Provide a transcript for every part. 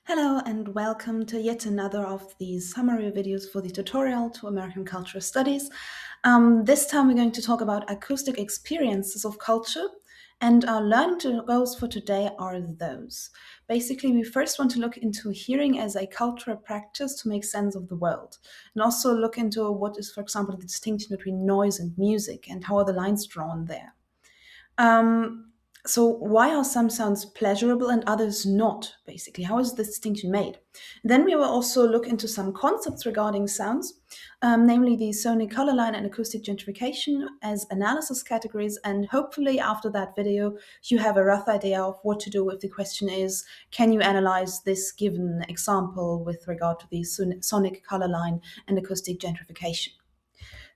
Hello and welcome to yet another of these summary videos for the tutorial to American Cultural Studies. This time we're going to talk about acoustic experiences of culture, and our learning goals for today are those. Basically, we first want to look into hearing as a cultural practice to make sense of the world, and also look into what is, for example, the distinction between noise and music and how are the lines drawn there. Um, so why are some sounds pleasurable and others not, basically? How is this distinction made? Then we will also look into some concepts regarding sounds, namely the sonic color line and acoustic gentrification as analysis categories. And hopefully after that video, you have a rough idea of what to do if the question is, can you analyze this given example with regard to the sonic color line and acoustic gentrification?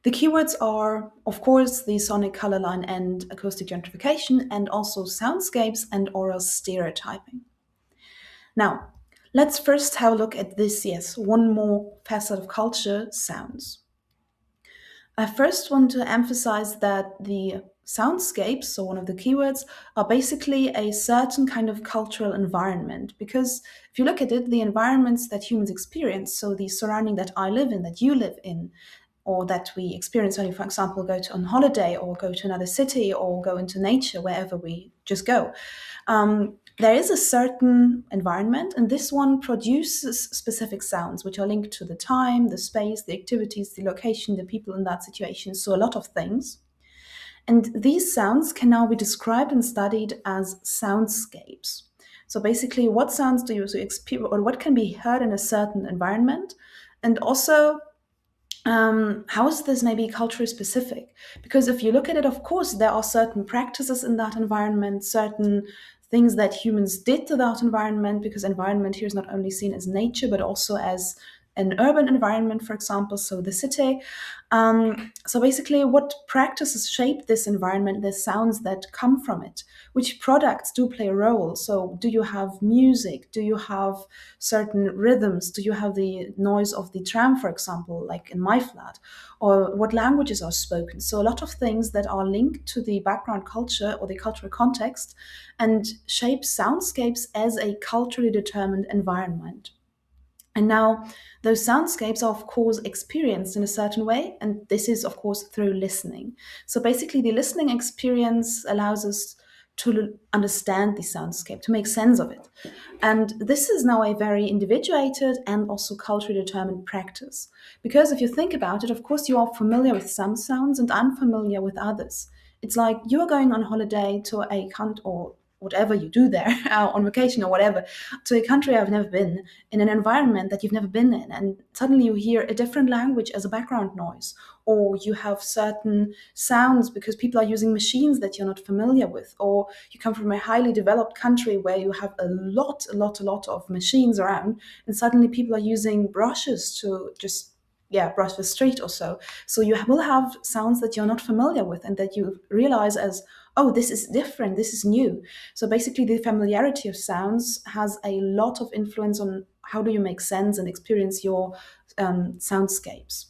The keywords are, of course, the sonic color line and acoustic gentrification, and also soundscapes and oral stereotyping. Now, let's first have a look at this, yes, one more facet of culture, sounds. I first want to emphasize that the soundscapes, so one of the keywords, are basically a certain kind of cultural environment. Because if you look at it, the environments that humans experience, so the surrounding that I live in, that you live in, or that we experience when we, for example, go on holiday or go to another city or go into nature, wherever we just go. There is a certain environment, and this one produces specific sounds, which are linked to the time, the space, the activities, the location, the people in that situation, so a lot of things. And these sounds can now be described and studied as soundscapes. So basically, what sounds do you experience, or what can be heard in a certain environment? And also, how is this maybe culturally specific? Because if you look at it, of course, there are certain practices in that environment, certain things that humans did to that environment, because environment here is not only seen as nature, but also as an urban environment, for example, so the city. So basically, what practices shape this environment, the sounds that come from it? Which products do play a role? So do you have music? Do you have certain rhythms? Do you have the noise of the tram, for example, like in my flat? Or what languages are spoken? So a lot of things that are linked to the background culture or the cultural context and shape soundscapes as a culturally determined environment. And now, those soundscapes are, of course, experienced in a certain way, and this is, of course, through listening. So basically, the listening experience allows us to understand the soundscape, to make sense of it. And this is now a very individuated and also culturally determined practice. Because if you think about it, of course, you are familiar with some sounds and unfamiliar with others. It's like you're going on holiday to a country or whatever you do there, on vacation or whatever, to a country I've never been, in an environment that you've never been in, and suddenly you hear a different language as a background noise, or you have certain sounds because people are using machines that you're not familiar with, or you come from a highly developed country where you have a lot of machines around, and suddenly people are using brushes to just brush the street or so. So you will have sounds that you're not familiar with and that you realize as, oh, this is different, this is new. So basically, the familiarity of sounds has a lot of influence on how do you make sense and experience your soundscapes.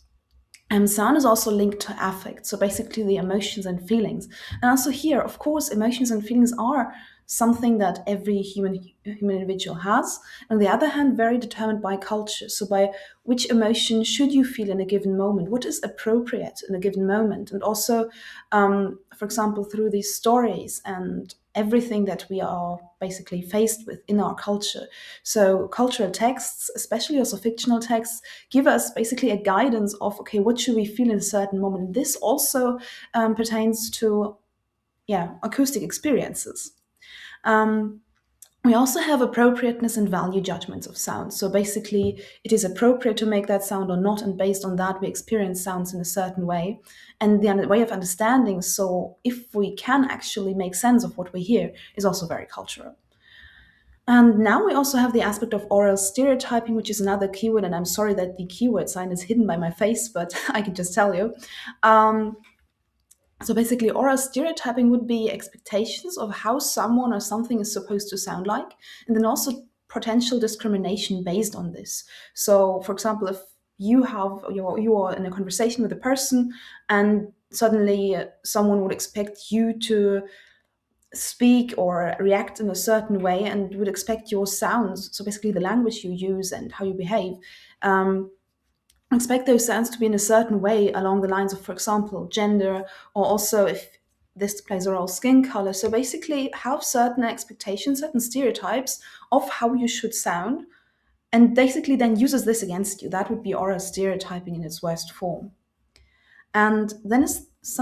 And sound is also linked to affect, so basically the emotions and feelings. And also here, of course, emotions and feelings are something that every human individual has. On the other hand, very determined by culture. So by which emotion should you feel in a given moment? What is appropriate in a given moment? And also, for example, through these stories and everything that we are basically faced with in our culture. So cultural texts, especially also fictional texts, give us basically a guidance of, okay, what should we feel in a certain moment? This also pertains to, acoustic experiences. We also have appropriateness and value judgments of sound. So basically, it is appropriate to make that sound or not, and based on that, we experience sounds in a certain way. And the way of understanding, so if we can actually make sense of what we hear, is also very cultural. And now we also have the aspect of oral stereotyping, which is another keyword. And I'm sorry that the keyword sign is hidden by my face, but I can just tell you. So basically, oral stereotyping would be expectations of how someone or something is supposed to sound like, and then also potential discrimination based on this. So, for example, if you are in a conversation with a person, and suddenly someone would expect you to speak or react in a certain way and would expect your sounds, so basically the language you use and how you behave, um, expect those sounds to be in a certain way along the lines of, for example, gender, or also if this plays a role, skin color. So basically have certain expectations, certain stereotypes of how you should sound, and basically then uses this against you. That would be oral stereotyping in its worst form. And then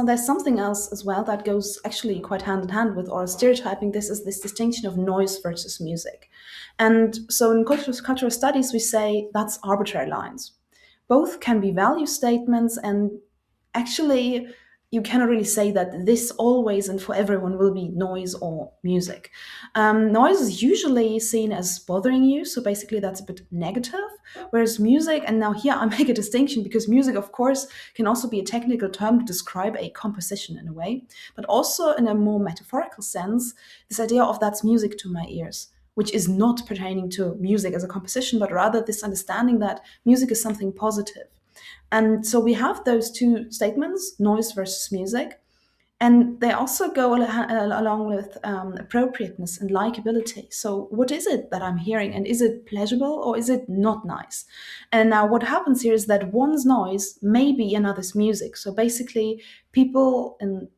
there's something else as well that goes actually quite hand in hand with oral stereotyping. This is this distinction of noise versus music. And so in cultural studies, we say that's arbitrary lines. Both can be value statements, and actually, you cannot really say that this always and for everyone will be noise or music. Noise is usually seen as bothering you, so basically that's a bit negative. Whereas music, and now here I make a distinction because music, of course, can also be a technical term to describe a composition in a way, but also in a more metaphorical sense, this idea of that's music to my ears, which is not pertaining to music as a composition, but rather this understanding that music is something positive. And so we have those two statements, noise versus music, and they also go along with appropriateness and likability. So, what is it that I'm hearing, and is it pleasurable or is it not nice? And now, what happens here is that one's noise may be another's music. So, basically, people in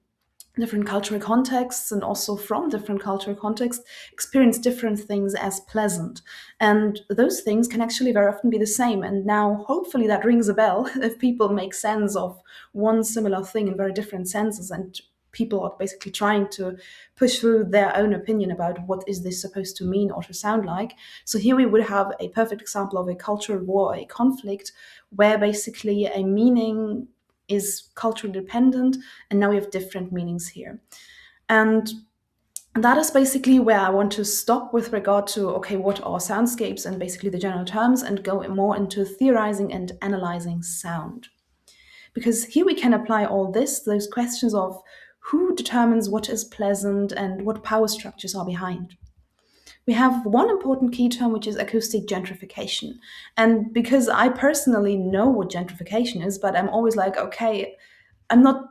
different cultural contexts and also from different cultural contexts experience different things as pleasant, and those things can actually very often be the same. And now hopefully that rings a bell if people make sense of one similar thing in very different senses, and people are basically trying to push through their own opinion about what is this supposed to mean or to sound like. So here we would have a perfect example of a cultural war, a conflict, where basically a meaning is culturally dependent, and now we have different meanings here. And that is basically where I want to stop with regard to, okay, what are soundscapes and basically the general terms, and go more into theorizing and analyzing sound. Because here we can apply all this, those questions of who determines what is pleasant and what power structures are behind. We have one important key term, which is acoustic gentrification. And because I personally know what gentrification is, but I'm always like, okay, I'm not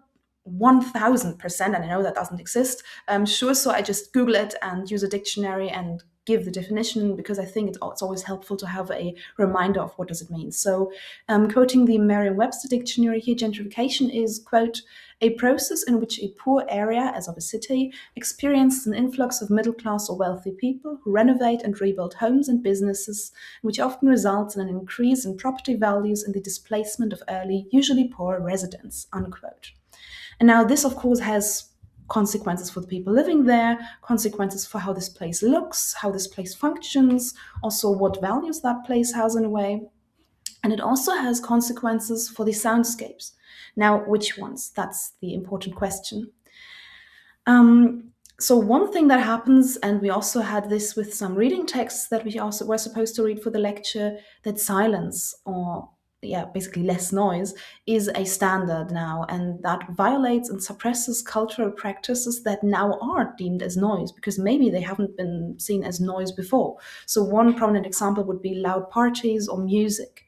1000%, and I know that doesn't exist. Sure, so I just Google it and use a dictionary and give the definition, because I think it's always helpful to have a reminder of what does it mean. So, quoting the Merriam-Webster dictionary here, gentrification is, quote, a process in which a poor area, as of a city, experiences an influx of middle class or wealthy people who renovate and rebuild homes and businesses, which often results in an increase in property values and the displacement of early, usually poor residents, unquote. And now this, of course, has consequences for the people living there, consequences for how this place looks, how this place functions, also what values that place has in a way. And it also has consequences for the soundscapes. Now, which ones? That's the important question. So one thing that happens, and we also had this with some reading texts that we also were supposed to read for the lecture, that silence, or yeah, basically less noise, is a standard now, and that violates and suppresses cultural practices that now are deemed as noise because maybe they haven't been seen as noise before. So one prominent example would be loud parties or music.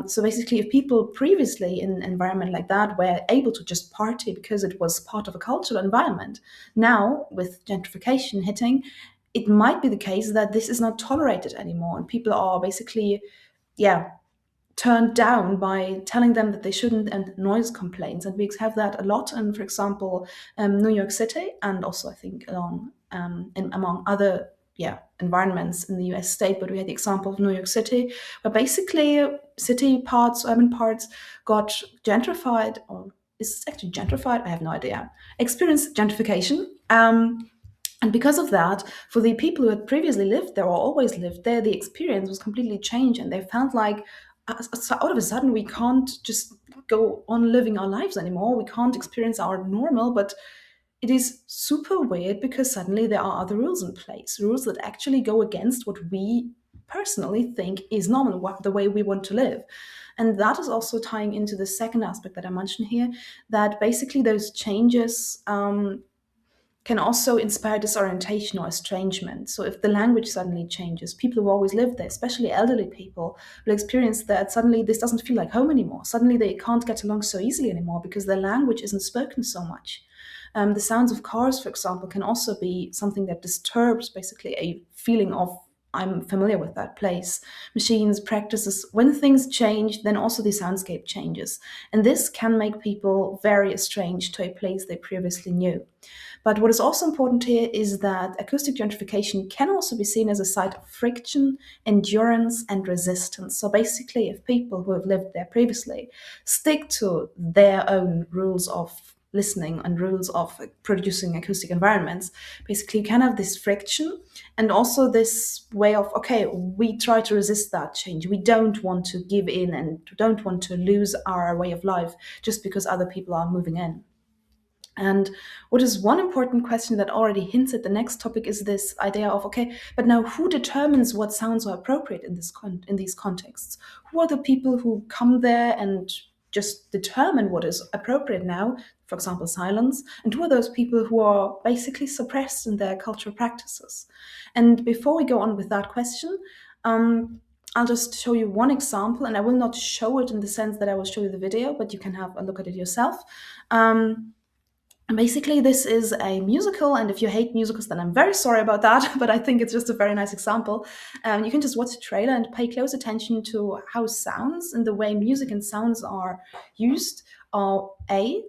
So basically, if people previously in an environment like that were able to just party because it was part of a cultural environment, now with gentrification hitting, it might be the case that this is not tolerated anymore, and people are basically, yeah, turned down by telling them that they shouldn't, and noise complaints. And we have that a lot in, for example, New York City, and also I think among other environments in the US state. But we had the example of New York City, where basically city parts, urban parts got gentrified, or is it actually gentrified? I have no idea. Experienced gentrification. And because of that, for the people who had previously lived there or always lived there, the experience was completely changed, and they felt like so out of a sudden we can't just go on living our lives anymore. We can't experience our normal, but it is super weird because suddenly there are other rules in place, rules that actually go against what we personally think is normal, the way we want to live. And that is also tying into the second aspect that I mentioned here, that basically those changes can also inspire disorientation or estrangement. So if the language suddenly changes, people who always lived there, especially elderly people, will experience that suddenly this doesn't feel like home anymore. Suddenly they can't get along so easily anymore because their language isn't spoken so much. The sounds of cars, for example, can also be something that disturbs basically a feeling of I'm familiar with that place. Machines, practices, when things change, then also the soundscape changes. And this can make people very estranged to a place they previously knew. But what is also important here is that acoustic gentrification can also be seen as a site of friction, endurance, and resistance. So basically, if people who have lived there previously stick to their own rules of listening and rules of producing acoustic environments, basically you can have this friction and also this way of, okay, we try to resist that change. We don't want to give in and don't want to lose our way of life just because other people are moving in. And what is one important question that already hints at the next topic is this idea of, okay, but now who determines what sounds are appropriate in in these contexts? Who are the people who come there and just determine what is appropriate now, for example, silence, and who are those people who are basically suppressed in their cultural practices? And before we go on with that question, I'll just show you one example, and I will not show it in the sense that I will show you the video, but you can have a look at it yourself. And basically, this is a musical, and if you hate musicals, then I'm very sorry about that, but I think it's just a very nice example. You can just watch the trailer and pay close attention to how sounds and the way music and sounds are used are A,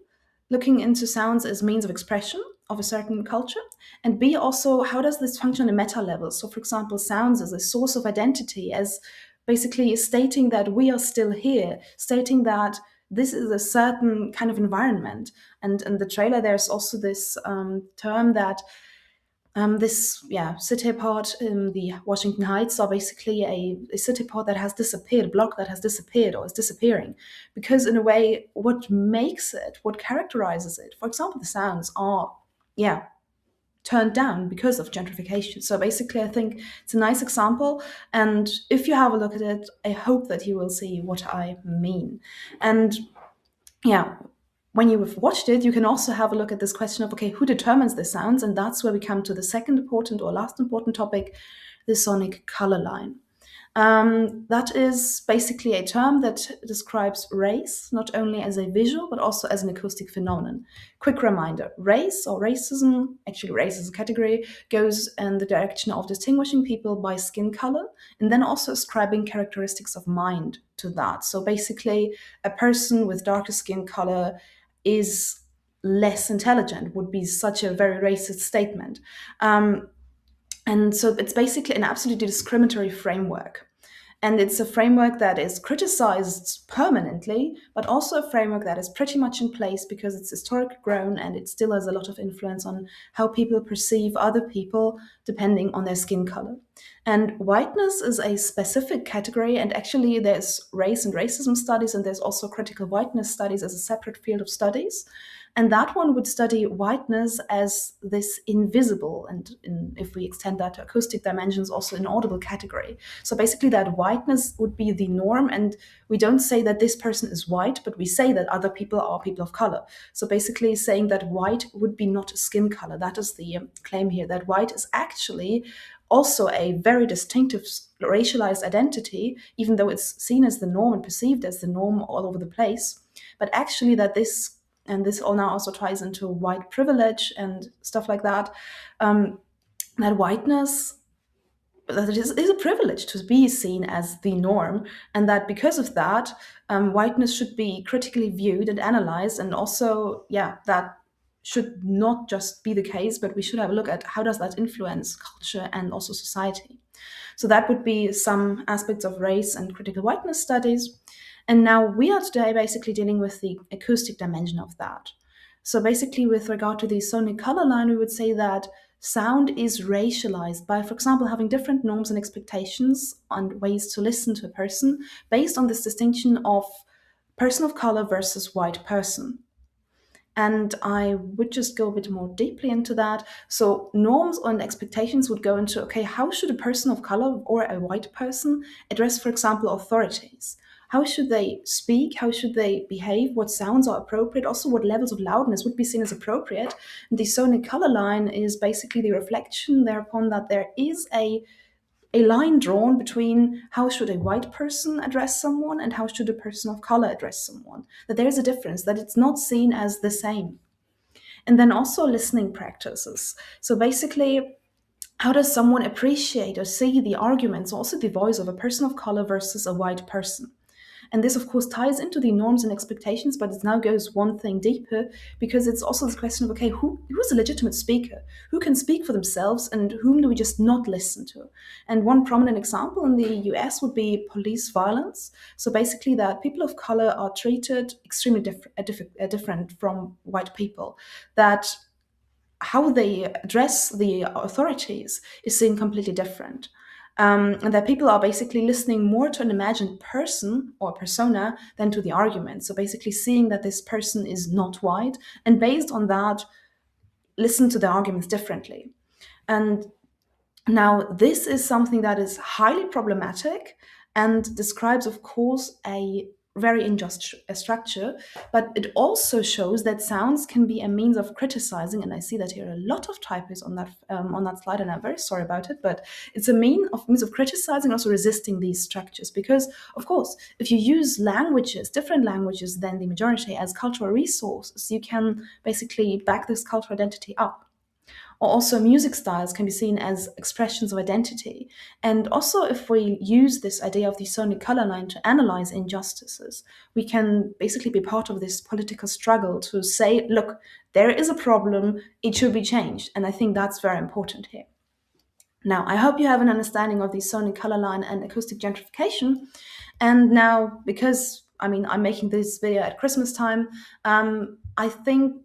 looking into sounds as means of expression of a certain culture, and B, also how does this function on a meta level? So, for example, sounds as a source of identity, as basically stating that we are still here, stating that this is a certain kind of environment. And in the trailer, there's also this term that city part in the Washington Heights are basically a city part that has disappeared, a block that has disappeared or is disappearing. Because in a way, what makes it, what characterizes it, for example, the sounds are, yeah, turned down because of gentrification. So basically, I think it's a nice example. And if you have a look at it, I hope that you will see what I mean. And yeah, when you've watched it, you can also have a look at this question of, okay, who determines the sounds? And that's where we come to the second important or last important topic, the sonic color line. That is basically a term that describes race, not only as a visual, but also as an acoustic phenomenon. Quick reminder, race or racism, actually race as a category, goes in the direction of distinguishing people by skin color and then also ascribing characteristics of mind to that. So basically, a person with darker skin color is less intelligent, would be such a very racist statement. And so it's basically an absolutely discriminatory framework. And it's a framework that is criticized permanently, but also a framework that is pretty much in place because it's historically grown and it still has a lot of influence on how people perceive other people depending on their skin color. And whiteness is a specific category, and actually, there's race and racism studies, and there's also critical whiteness studies as a separate field of studies. And that one would study whiteness as this invisible, and if we extend that to acoustic dimensions, also inaudible category. So basically, that whiteness would be the norm, and we don't say that this person is white, but we say that other people are people of color. So basically, saying that white would be not a skin color. That is the claim here, that white is actually also a very distinctive racialized identity, even though it's seen as the norm and perceived as the norm all over the place. But actually, that this and this all now also ties into white privilege and stuff like that. That whiteness that it is a privilege to be seen as the norm, and that because of that, whiteness should be critically viewed and analyzed, and also, yeah, that should not just be the case, but we should have a look at how does that influence culture and also society. So that would be some aspects of race and critical whiteness studies. And now we are today basically dealing with the acoustic dimension of that. So basically, with regard to the sonic color line, we would say that sound is racialized by, for example, having different norms and expectations and ways to listen to a person based on this distinction of person of color versus white person. And I would just go a bit more deeply into that. So, norms and expectations would go into, okay, how should a person of color or a white person address, for example, authorities? How should they speak? How should they behave? What sounds are appropriate? Also, what levels of loudness would be seen as appropriate? And the sonic color line is basically the reflection thereupon that there is a line drawn between how should a white person address someone and how should a person of color address someone. That there is a difference, that it's not seen as the same. And then also listening practices. So basically, how does someone appreciate or see the arguments, also the voice of a person of color versus a white person? And this, of course, ties into the norms and expectations, but it now goes one thing deeper because it's also this question of okay, who's a legitimate speaker? Who can speak for themselves, and whom do we just not listen to? And one prominent example in the US would be police violence. So basically, that people of color are treated extremely different from white people. That how they address the authorities is seen completely different. And that people are basically listening more to an imagined person or persona than to the argument. So basically, seeing that this person is not white, and based on that, listen to the arguments differently. And now, this is something that is highly problematic and describes, of course, a very unjust structure, but it also shows that sounds can be a means of criticizing. And I see that here are a lot of typos on that slide, and I'm very sorry about it. But it's a means of criticizing, also resisting these structures, because, of course, if you use languages, different languages than the majority, as cultural resources, you can basically back this cultural identity up. Or also, music styles can be seen as expressions of identity. And also, if we use this idea of the sonic color line to analyze injustices, we can basically be part of this political struggle to say, look, there is a problem, it should be changed. And I think that's very important here. Now, I hope you have an understanding of the sonic color line and acoustic gentrification. And now, because I'm making this video at Christmas time, I think,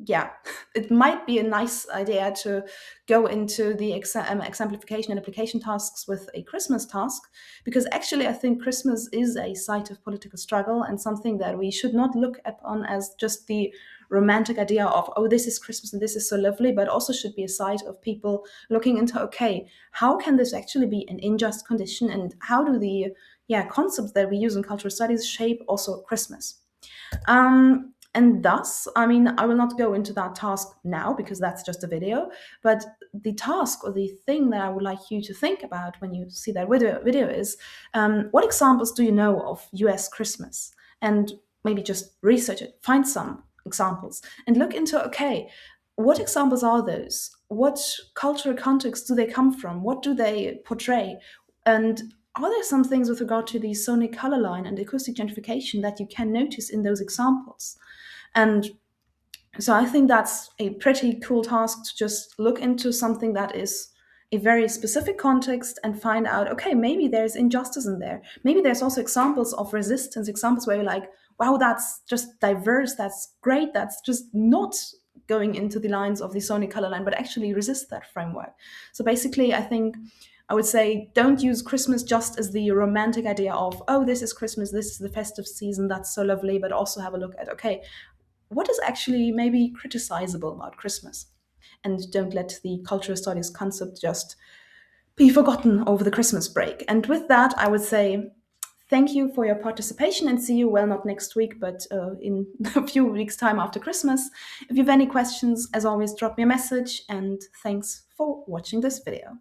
yeah, it might be a nice idea to go into the exemplification and application tasks with a Christmas task, because actually I think Christmas is a site of political struggle and something that we should not look upon as just the romantic idea of, oh, this is Christmas and this is so lovely, but also should be a site of people looking into, okay, how can this actually be an unjust condition, and how do the concepts that we use in cultural studies shape also Christmas? And thus, I will not go into that task now because that's just a video, but the task or the thing that I would like you to think about when you see that video is, what examples do you know of US Christmas? And maybe just research it, find some examples, and look into, okay, what examples are those? What cultural context do they come from? What do they portray? And are there some things with regard to the sonic color line and acoustic gentrification that you can notice in those examples? And so I think that's a pretty cool task, to just look into something that is a very specific context and find out, okay, maybe there's injustice in there. Maybe there's also examples of resistance, examples where you're like, wow, that's just diverse, that's great, that's just not going into the lines of the sonic color line, but actually resist that framework. So basically, I think I would say, don't use Christmas just as the romantic idea of, oh, this is Christmas, this is the festive season, that's so lovely, but also have a look at, okay, what is actually maybe criticizable about Christmas? And don't let the cultural studies concept just be forgotten over the Christmas break. And with that, I would say thank you for your participation, and see you, well, not next week, but in a few weeks' time after Christmas. If you have any questions, as always, drop me a message, and thanks for watching this video.